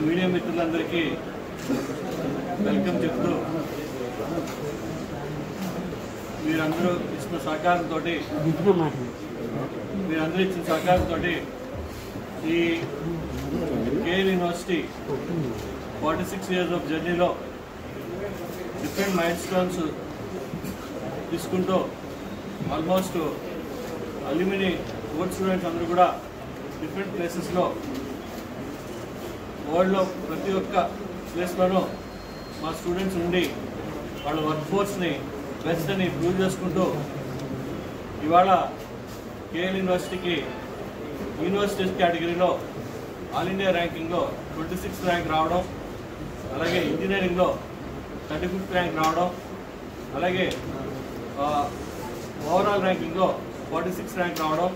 Media మిత్రులందరికీ welcome చెప్తూ మీరందరూ ఇచ్చిన సహకారంతో ఈ కేఎల్ యూనివర్సిటీ 46 years ఆఫ్ జర్నీలో డిఫరెంట్ మైల్ స్టోన్స్ తీసుకుంటూ ఆల్మోస్ట్ అల్యూమిని ఓల్డ్ స్టూడెంట్స్ అందరూ కూడా డిఫరెంట్ ప్లేసెస్లో వరల్డ్లో ప్రతి ఒక్క ప్లేస్లోనూ మా స్టూడెంట్స్ ఉండి వాళ్ళ వర్క్ ఫోర్స్ని బెస్ట్ అని ప్రూవ్ చేసుకుంటూ ఇవాళ కేఎల్ యూనివర్సిటీకి యూనివర్సిటీస్ కేటగిరీలో ఆల్ ఇండియా ర్యాంకింగ్లో 26th ర్యాంక్ రావడం, అలాగే ఇంజనీరింగ్లో 35th ర్యాంక్ రావడం, అలాగే ఓవరాల్ ర్యాంకింగ్లో 46th ర్యాంక్ రావడం,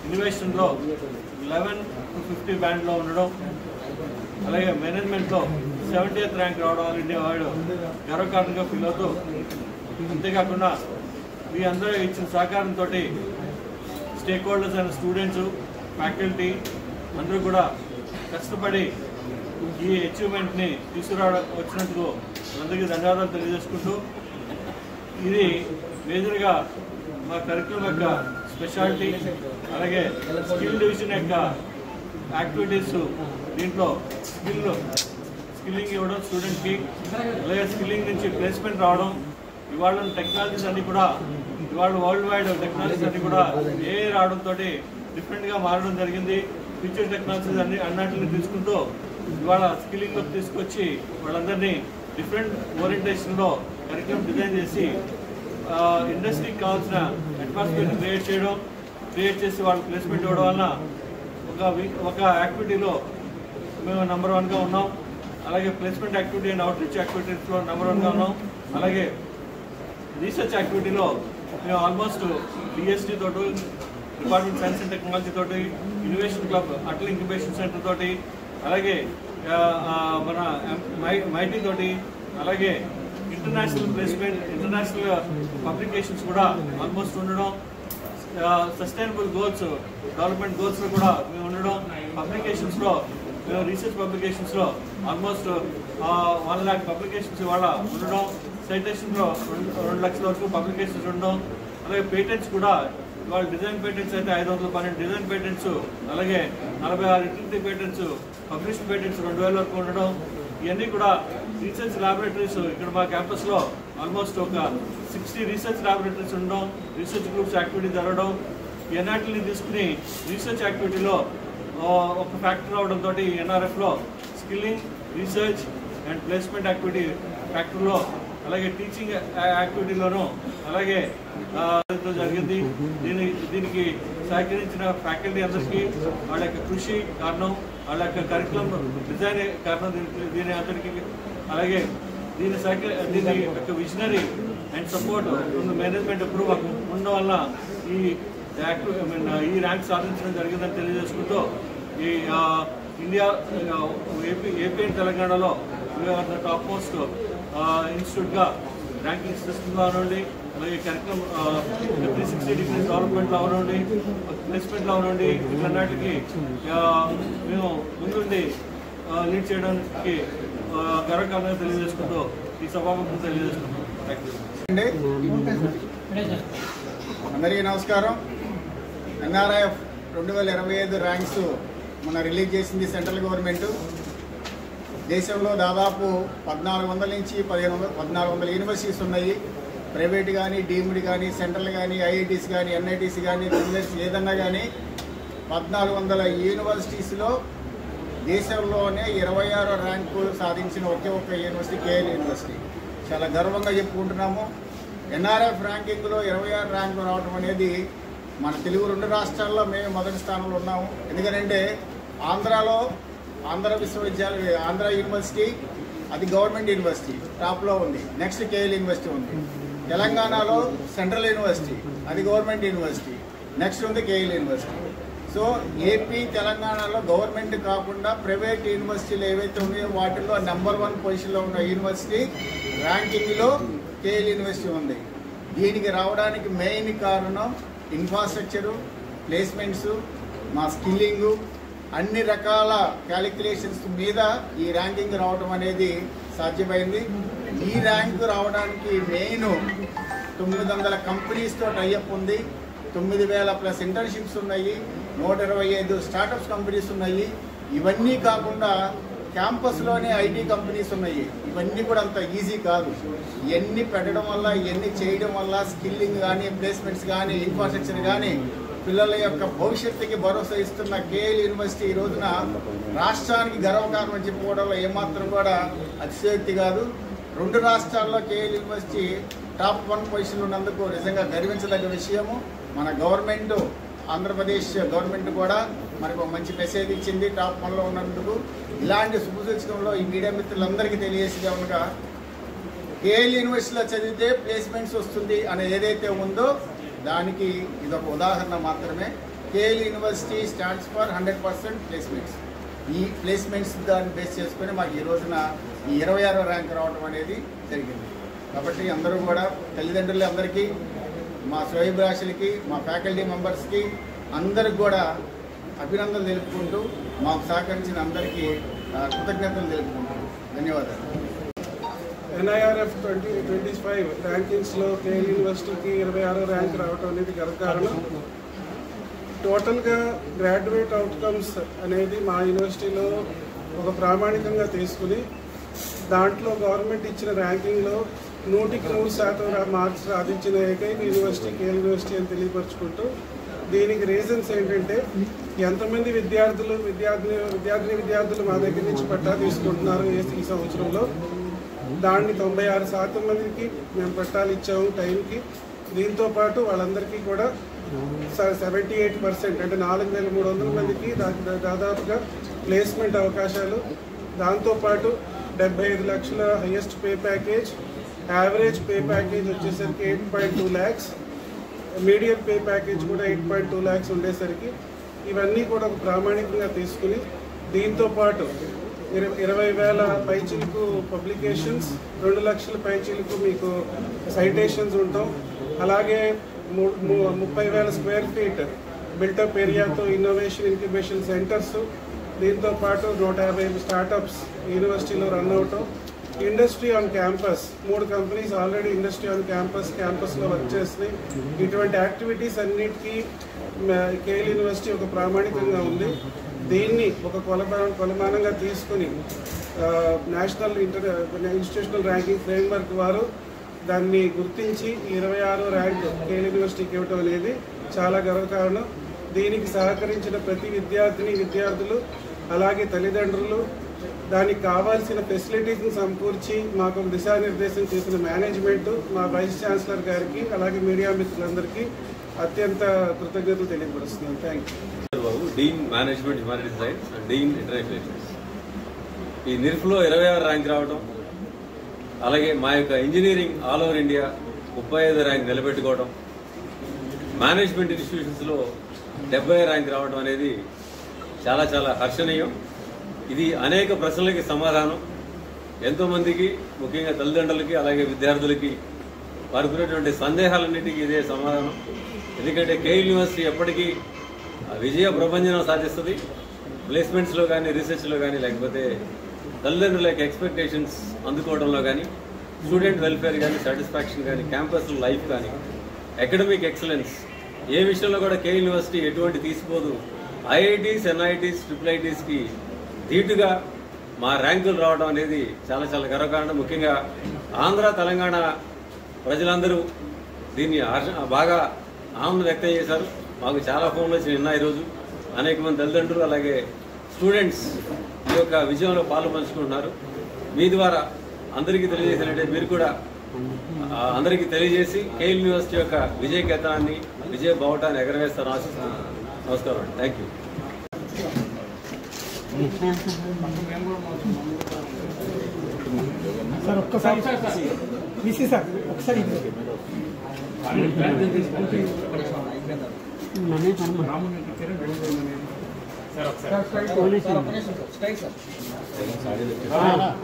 ఇన్నోవేషన్లో 11 to 50 బ్యాండ్లో ఉండడం, అలాగే మేనేజ్మెంట్లో 70th ర్యాంక్ రావడం ఆల్ ఇండియా వైడ్ గర్వకారణంగా ఫీల్ అవుతూ, అంతేకాకుండా మీ అందరూ ఇచ్చిన సహకారంతో స్టేక్ హోల్డర్స్ అయిన స్టూడెంట్స్, ఫ్యాకల్టీ అందరూ కూడా కష్టపడి ఈ అచీవ్మెంట్ని వచ్చినందుకు అందరికీ ధన్యవాదాలు తెలియజేసుకుంటూ, ఇది మేజర్గా మా కరిక్యులం యొక్క స్పెషాలిటీ, అలాగే స్కిల్ డివిజన్ యొక్క యాక్టివిటీస్, దీంట్లో స్కిల్లింగ్ ఇవ్వడం స్టూడెంట్కి, అలాగే స్కిల్లింగ్ నుంచి ప్లేస్మెంట్ రావడం, ఇవాళ టెక్నాలజీస్ అన్నీ కూడా వరల్డ్ వైడ్ టెక్నాలజీస్ అన్నీ కూడా ఏ రావడంతో డిఫరెంట్గా మారడం జరిగింది. ఫ్యూచర్ టెక్నాలజీస్ అన్నింటిని తీసుకుంటూ ఇవాళ స్కిల్లింగ్లోకి తీసుకొచ్చి వాళ్ళందరినీ డిఫరెంట్ ఓరియంటేషన్లో కరిక్యులం డిజైన్ చేసి ఇండస్ట్రీకి కావాల్సిన అట్మాస్ఫియర్ని క్రియేట్ చేసి వాళ్ళకి ప్లేస్మెంట్ ఇవ్వడం వలన ఒక యాక్టివిటీలో మేము నెంబర్ 1గా ఉన్నాం. అలాగే ప్లేస్మెంట్ యాక్టివిటీ అండ్ అవుట్రీచ్ యాక్టివిటీస్లో నెంబర్ 1గా ఉన్నాం. అలాగే రీసెర్చ్ యాక్టివిటీలో మేము ఆల్మోస్ట్ డిఎస్టీ తోటి, డిపార్ట్మెంట్ సైన్స్ అండ్ టెక్నాలజీ తోటి, innovation club, Atal incubation centre తోటి, అలాగే మన మైటీ తోటి, అలాగే ఇంటర్నేషనల్ ప్లేస్మెంట్, ఇంటర్నేషనల్ పబ్లికేషన్స్ కూడా ఆల్మోస్ట్ ఉండడం, సస్టైనబుల్ గోల్స్, డెవలప్మెంట్ గోల్స్లో కూడా మేము ఉండడం, పబ్లికేషన్స్లో మేము రీసెర్చ్ పబ్లికేషన్స్లో ఆల్మోస్ట్ 1 lakh పబ్లికేషన్స్ ఇవాళ ఉండడం, సైటేషన్లో 2 లక్షల వరకు పబ్లికేషన్స్ ఉండడం, అలాగే పేటెంట్స్ కూడా ఇవాళ డిజైన్ పేటెంట్స్ అయితే 512 డిజైన్ పేటెంట్స్, అలాగే 46 యూటిలిటీ పేటెంట్స్, పబ్లిష్డ్ పేటెంట్స్ 2000 వరకు ఉండడం, ఇవన్నీ కూడా రీసెర్చ్ ల్యాబొరేటరీస్ ఇక్కడ మా క్యాంపస్లో ఆల్మోస్ట్ ఒక 60 రీసెర్చ్ ల్యాబొరేటరీస్ ఉండడం, రీసెర్చ్ గ్రూప్స్ యాక్టివిటీ జరగడం, ఎన్ఆర్టీని తీసుకుని రీసెర్చ్ యాక్టివిటీలో ఒక ఫ్యాక్టర్ అవడంతో ఎన్ఆర్ఎఫ్లో skilling, research and placement activity ఫ్యాక్టర్లో, అలాగే టీచింగ్ యాక్టివిటీలోనూ అలాగే జరిగింది. దీనికి సహకరించిన ఫ్యాకల్టీ అందరికీ వాళ్ళ యొక్క కృషి కారణం, వాళ్ళ యొక్క కరిక్యులం డిజైన్ కారణం దీని అందరికీ, అలాగే దీని యొక్క విజనరీ అండ్ సపోర్ట్ మేనేజ్మెంట్ ఎప్పుడు ఉండడం వల్ల ఈ ర్యాంక్ సాధించడం జరిగిందని తెలియజేసుకుంటూ, ఈ ఇండియా ఏపీ అండ్ తెలంగాణలో టాప్ మోస్ట్ ఇన్స్టిట్యూట్గా ర్యాంకింగ్ సిస్టమ్లో అవనండి, అలాగే కరిక్యులం 360 degrees డెవలప్మెంట్లో అవనండి, ప్లేస్మెంట్లో అవనండి, ఇట్లన్నిటికి మేము ముందుండి లీడ్ చేయడానికి గర్వకారణంగా తెలియజేసుకుంటూ ఈ సభాముఖం తెలియజేసుకుంటాం. అందరికీ నమస్కారం. ఎన్ఆర్ఐఎఫ్ 2025 ర్యాంక్స్ మన రిలీజ్ చేసింది సెంట్రల్ గవర్నమెంట్. దేశంలో దాదాపు 1400 నుంచి 1400 యూనివర్సిటీస్ ఉన్నాయి. ప్రైవేట్ కానీ, డీమ్డ్ కానీ, సెంట్రల్ కానీ, ఐఐటీస్ కానీ, ఎన్ఐటీస్ కానీ, ఏదన్నా కానీ 1400 యూనివర్సిటీస్లో దేశంలోనే 26 ర్యాంకులు సాధించిన ఒకే ఒక్క యూనివర్సిటీ కేఎల్ యూనివర్సిటీ. చాలా గర్వంగా చెప్పుకుంటున్నాము. ఎన్ఆర్ఎఫ్ ర్యాంకింగ్లో 26 ర్యాంకులు రావడం అనేది మన తెలుగు 2 రాష్ట్రాల్లో మేము మొదటి స్థానంలో ఉన్నాము. ఎందుకంటే ఆంధ్ర విశ్వవిద్యాలయం, ఆంధ్ర యూనివర్సిటీ అది గవర్నమెంట్ యూనివర్సిటీ టాప్లో ఉంది. నెక్స్ట్ కేఎల్ యూనివర్సిటీ ఉంది. తెలంగాణలో సెంట్రల్ యూనివర్సిటీ అది గవర్నమెంట్ యూనివర్సిటీ, నెక్స్ట్ ఉంది కేఎల్ యూనివర్సిటీ. సో ఏపీ తెలంగాణలో గవర్నమెంట్ కాకుండా ప్రైవేట్ యూనివర్సిటీలు ఏవైతే ఉన్నాయో వాటిల్లో నెంబర్ 1 పొజిషన్లో ఉన్న యూనివర్సిటీ ర్యాంకింగ్లో కేఎల్ యూనివర్సిటీ ఉంది. దీనికి రావడానికి మెయిన్ కారణం ఇన్ఫ్రాస్ట్రక్చరు, ప్లేస్మెంట్స్, మా స్కిల్లింగు, అన్ని రకాల క్యాలిక్యులేషన్స్ మీద ఈ ర్యాంకింగ్ రావడం అనేది సాధ్యమైంది. ఈ ర్యాంకు రావడానికి మెయిన్ 900 కంపెనీస్తో టైఅప్ ఉంది, 9,000+ ఇంటర్న్షిప్స్ ఉన్నాయి, 125 స్టార్టప్స్ కంపెనీస్ ఉన్నాయి. ఇవన్నీ కాకుండా క్యాంపస్లోనే ఐటీ కంపెనీస్ ఉన్నాయి. ఇవన్నీ కూడా అంత ఈజీ కాదు. ఇవన్నీ పెట్టడం వల్ల, ఇవన్నీ చేయడం వల్ల స్కిల్లింగ్ కానీ, ప్లేస్మెంట్స్ కానీ, ఇన్ఫ్రాస్ట్రక్చర్ కానీ, పిల్లల యొక్క భవిష్యత్తుకి భరోసా ఇస్తున్న కేఎల్ యూనివర్సిటీ ఈ రోజున రాష్ట్రానికి గర్వకారణం చెప్పుకోవడంలో ఏమాత్రం కూడా అతిశయోక్తి కాదు. 2 రాష్ట్రాల్లో కేఎల్ యూనివర్సిటీ టాప్ 1 పొజిషన్లో ఉన్నందుకు నిజంగా గర్వించదగ్గ విషయము. మన గవర్నమెంట్, ఆంధ్రప్రదేశ్ గవర్నమెంట్ కూడా మనకు మంచి మెసేజ్ ఇచ్చింది టాప్ 1లో ఉన్నందుకు. ఇలాంటి శుభసూచకంలో ఈ మీడియా మిత్రులందరికీ తెలియజేసేది ఏమనగా, కేఎల్ యూనివర్సిటీలో చదివితే ప్లేస్మెంట్స్ వస్తుంది అనేది ఏదైతే ఉందో దానికి ఇదొక ఉదాహరణ మాత్రమే. KL university stands for 100% placements. ఈ ప్లేస్మెంట్స్ దాన్ని బేస్ చేసుకుని మాకు ఈ రోజున ఈ 26వ ర్యాంక్ రావడం అనేది జరిగింది. కాబట్టి అందరూ కూడా తల్లిదండ్రులు అందరికీ, మా శ్రేయోభిలాషులకి, మా ఫ్యాకల్టీ మెంబర్స్కి అందరికి కూడా అభినందనలు తెలుపుకుంటూ మాకు సహకరించిన అందరికీ కృతజ్ఞతలు తెలుపుకుంటున్నాను. ధన్యవాదాలు. NIRF 2025 ర్యాంకింగ్స్లో కేఎల్ యూనివర్సిటీకి 26వ ర్యాంక్ రావడం అనేది గర్వకారణం. టోటల్గా గ్రాడ్యుయేట్ అవుట్కమ్స్ అనేది మా యూనివర్సిటీలో ఒక ప్రామాణికంగా తీసుకుని దాంట్లో గవర్నమెంట్ ఇచ్చిన ర్యాంకింగ్లో 100% మార్క్స్ సాధించిన ఏకైక యూనివర్సిటీ కేఎల్ యూనివర్సిటీ అని తెలియపరుచుకుంటూ, దీనికి రీజన్స్ ఏంటంటే ఎంతమంది విద్యార్థులు మా దగ్గర నుంచి పట్టా తీసుకుంటున్నారు ఈ సంవత్సరంలో. దాన్ని 96% మందికి మేము పట్టాలు ఇచ్చాము టైంకి. దీంతో పాటు వాళ్ళందరికీ కూడా 78% అంటే 4,300 మందికి దాదాపుగా ప్లేస్మెంట్ అవకాశాలు. దాంతోపాటు 75 లక్షల highest pay package, average pay package వచ్చేసరికి 8.2 lakhs, మీడియం పే ప్యాకేజ్ కూడా 8.2 lakhs ఉండేసరికి ఇవన్నీ కూడా ఒక ప్రామాణికంగా తీసుకుని, దీంతో పాటు 20,000 పైచిలకు పబ్లికేషన్స్, 2 లక్షల పైచిలకు మీకు సైటేషన్స్ ఉంటాం. అలాగే 30,000 స్క్వేర్ ఫీట్ బిల్టప్ ఏరియాతో ఇన్నోవేషన్ ఇంక్యుబేషన్ సెంటర్స్, దీంతో పాటు 150 స్టార్టప్స్ యూనివర్సిటీలో రన్ అవటం. Industry on campus, 3 companies already industry on క్యాంపస్లో వర్క్ చేస్తున్నాయి. ఇటువంటి యాక్టివిటీస్ అన్నిటికీ కేఎల్ యూనివర్సిటీ ఒక ప్రామాణికంగా ఉంది. దీన్ని ఒక కొలమానంగా తీసుకుని నేషనల్ ఇన్స్టిట్యూషనల్ ర్యాంకింగ్ ఫ్రేమ్వర్క్ వారు దాన్ని గుర్తించి 26వ ర్యాంక్ కేఎల్ యూనివర్సిటీకి ఇవ్వటం అనేది చాలా గర్వకారణం. దీనికి సహకరించిన ప్రతి విద్యార్థులు అలాగే తల్లిదండ్రులు, దానికి కావాల్సిన ఫెసిలిటీస్ని సమకూర్చి మాకు దిశానిర్దేశం చేసిన మేనేజ్మెంట్, మా వైస్ ఛాన్సలర్ గారికి, అలాగే మీడియా మిత్రులందరికీ అత్యంత కృతజ్ఞతలు తెలియపరుస్తున్నాను. Thank you. Dean management humanities science and dean international relations. ఈ నిర్ఫ్లో 26వ ర్యాంక్ రావడం, అలాగే మా యొక్క ఇంజనీరింగ్ ఆల్ ఓవర్ ఇండియా 35వ ర్యాంక్ నిలబెట్టుకోవడం, మేనేజ్మెంట్ ఇన్స్టిట్యూషన్స్లో 70వ ర్యాంక్ రావడం అనేది చాలా చాలా హర్షణీయం. ఇది అనేక ప్రశ్నలకి సమాధానం. ఎంతోమందికి, ముఖ్యంగా తల్లిదండ్రులకి అలాగే విద్యార్థులకి వారికి ఉన్నటువంటి సందేహాలన్నింటికి ఇదే సమాధానం. ఎందుకంటే కేఎల్ యూనివర్సిటీ ఎప్పటికీ విజయ ప్రభంజనం సాధిస్తుంది. ప్లేస్మెంట్స్లో కానీ, రీసెర్చ్లో కానీ, లేకపోతే తల్లిదండ్రుల యొక్క ఎక్స్పెక్టేషన్స్ అందుకోవడంలో కానీ, స్టూడెంట్ వెల్ఫేర్ కానీ, సాటిస్ఫాక్షన్ కానీ, క్యాంపస్ లైఫ్ కానీ, అకాడమిక్ ఎక్సలెన్స్ ఏ విషయంలో కూడా కేఎల్ యూనివర్సిటీ ఎటువంటి తీసిపోదు. ఐఐటీస్, ఎన్ఐటీస్, IIITస్కి ధీటుగా మా ర్యాంకులు రావడం అనేది చాలా చాలా గర్వకారణం. ముఖ్యంగా ఆంధ్ర, తెలంగాణ ప్రజలందరూ దీన్ని బాగా ఆనందం వ్యక్తం చేశారు. మాకు చాలా ఫోన్లు వచ్చి నిన్న ఈరోజు అనేక మంది తల్లిదండ్రులు అలాగే స్టూడెంట్స్ ఈ యొక్క విజయంలో పాలు పంచుకుంటున్నారు. మీ ద్వారా అందరికీ తెలియజేసినట్టే మీరు కూడా అందరికీ తెలియజేసి కేఎల్ యూనివర్సిటీ యొక్క విజయ కేతనాన్ని, విజయ బావుటాన్ని ఎగరవేస్తారని ఆశిస్తున్నాను. నమస్కారం అండి. Thank you. సార్ ఒక్కసారి విసి సార్ ఒకసారి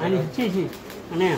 ఆయన ఇచ్చేసి అన్నయ్య